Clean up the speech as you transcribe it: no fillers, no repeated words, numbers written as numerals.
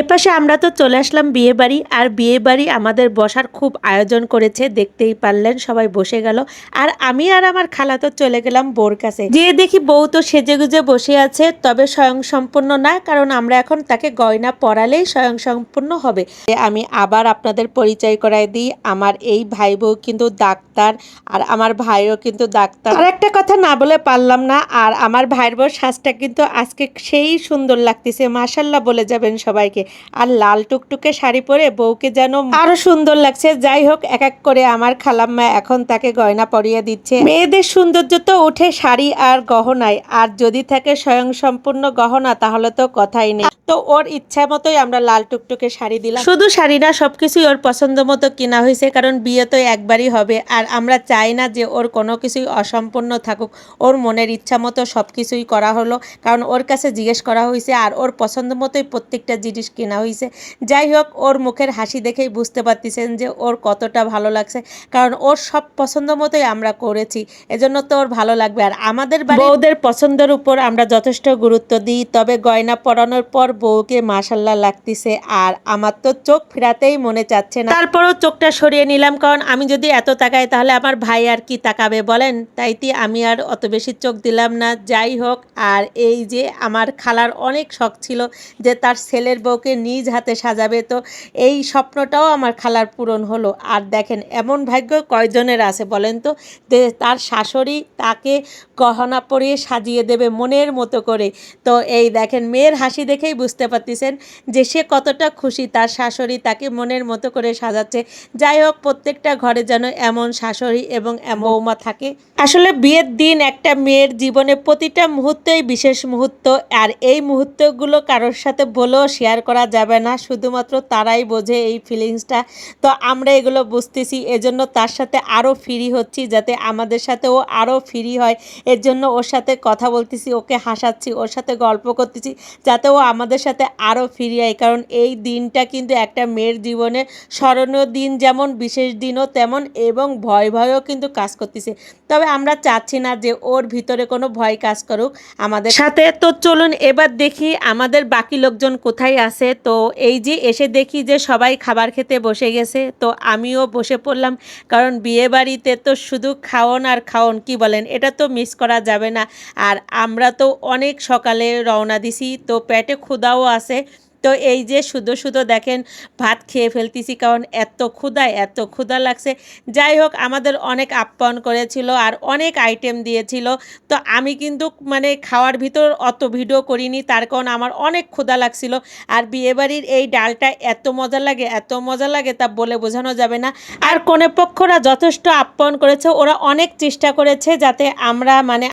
এপাশে আমরা তো চলে আসলাম বিয়ে বাড়ি। আর বিয়ে বাড়ি আমাদের বসার খুব আয়োজন করেছে, দেখতেই পারলেন সবাই বসে গেল। আর আমি আর আমার খালা তো চলে গেলাম বউর কাছে, যেয়ে দেখি বউ তো সেজেগুজে বসে আছে, তবে স্বয়ংসম্পূর্ণ না, কারণ আমরা এখন তাকে গয়না পরালেই স্বয়ংসম্পূর্ণ হবে। আমি আবার আপনাদের পরিচয় করাই দিই, আমার এই ভাই বউ কিন্তু ডাক্তার, আর আমার ভাইও কিন্তু ডাক্তার। আর একটা কথা না বলে পারলাম না, আর আমার ভাইয়ের বউ সাজটা কিন্তু আজকে সেই সুন্দর লাগতেছে, মাশাল্লাহ বলে যাবেন সবাইকে। আর লাল টুকটুকে শাড়ি পরে বউকে যেন আরো সুন্দর লাগছে। যাই হোক, এক এক করে আমার খালাম্মা এখন তাকে গয়না পরিয়ে দিচ্ছে। মেয়েদের সৌন্দর্য তো উঠে শাড়ি আর গহনায়, আর যদি থাকে স্বয়ংসম্পূর্ণ গহনা তাহলে তো কথাই নেই। তো ওর ইচ্ছা মতোই আমরা লাল টুকটুকে শাড়ি দিলাম। শুধু শাড়ি না, সবকিছুই ওর পছন্দ মতো কিনা হয়েছে, কারণ বিয়ে তো একবারই হবে। আর আমরা চাই না যে ওর কোনো কিছুই অসম্পূর্ণ থাকুক। ওর মনের ইচ্ছা মতো সব কিছুই করা হলো, কারণ ওর কাছে জিজ্ঞেস করা হয়েছে, আর ওর পছন্দ মতোই প্রত্যেকটা জিনিস কেনা হয়েছে। যাই হোক, ওর মুখের হাসি দেখেই বুঝতে পারতেছেন যে ওর কতটা ভালো লাগছে, কারণ ওর সব পছন্দ মতোই আমরা করেছি, এজন্য তো ওর ভালো লাগবে। আর আমাদের বউদের পছন্দের উপর আমরা যথেষ্ট গুরুত্ব দিই। তবে গয়না পরানোর পর বউকে মাশাল্লাহ লাগতেছে, আর আমার তো চোখ ফেরাতেই মনে চাচ্ছে না। তারপরও চোখটা সরিয়ে নিলাম, কারণ আমি যদি এত তাকাই তাহলে আমার ভাই আর কি তাকাবে বলেন, তাইতে আমি আর অত বেশি চোখ দিলাম না। যাই হোক, আর এই যে আমার খালার অনেক শখ ছিল যে তার ছেলের বউকে নিজ হাতে সাজাবে, তো এই স্বপ্নটাও আমার খালার পূরণ হলো। আর দেখেন, এমন ভাগ্য কয়জনের আছে বলেন তো, যে তার শাশুড়ি তাকে গহনা পরিয়ে সাজিয়ে দেবে মনের মতো করে। তো এই দেখেন, মেয়ের হাসি দেখেই বুঝতে পারতেছেন যে সে কতটা খুশি তার শাশুড়ি তাকে মনের মতো করে সাজাচ্ছে। যাই হোক, প্রত্যেকটা ঘরে যেন এমন শাশুড়ি এবং বৌমা থাকে। আসলে বিয়ের দিন একটা মেয়ের জীবনে প্রতিটা মুহূর্তই বিশেষ মুহূর্ত, আর এই মুহূর্তগুলো কারোর সাথে বলেও শেয়ার করা যাবে না, শুধুমাত্র তারাই বোঝে এই ফিলিংসটা। তো আমরা এগুলো বুঝতেছি, এজন্য তার সাথে আরও ফ্রি হচ্ছি, যাতে আমাদের সাথেও আরও ফ্রি হয়। এর জন্য ওর সাথে কথা বলতেছি, ওকে হাসাচ্ছি, ওর সাথে গল্প করতেছি, যাতে ও আমাদের সাথে আরও ফ্রি হয়। কারণ এই দিনটা কিন্তু একটা মেয়ের জীবনে স্মরণীয় দিন, যেমন বিশেষ দিনও তেমন, এবং ভয়ও কিন্তু কাজ করতেছে। তবে আমরা চাচ্ছি না যে ওর ভিতরে কোনো ভয় কাজ করুক আমাদের সাথে। তো চলুন এবার দেখি আমাদের বাকি লোকজন কোথায় আছে। তো এই যে এসে দেখি যে সবাই খাবার খেতে বসে গেছে, তো আমিও বসে পড়লাম, কারণ বিয়ে বাড়িতে তো শুধু খাওন আর খাওন, কি বলেন, এটা তো মিস করা যাবে না। আর আমরা তো অনেক সকালে রওনা দিছি, তো পেটে ক্ষুধাও আছে। তো এই যে শুধু দেখেন ভাত খেয়ে ফেলতেছি, কারণ এত ক্ষুধা লাগছে। যাই হোক, আমাদের অনেক আপ্যায়ন করেছিল আর অনেক আইটেম দিয়েছিল। তো আমি কিন্তু মানে খাওয়ার ভিতর অত ভিডিও করিনি, তার কারণ আমার অনেক ক্ষুধা লাগছিল। আর বিয়েবাড়ির এই ডালটা এত মজা লাগে তা বলে বোঝানো যাবে না। আর কনেপক্ষরা যথেষ্ট আপ্যায়ন করেছে, ওরা অনেক চেষ্টা করেছে যাতে আমরা মানে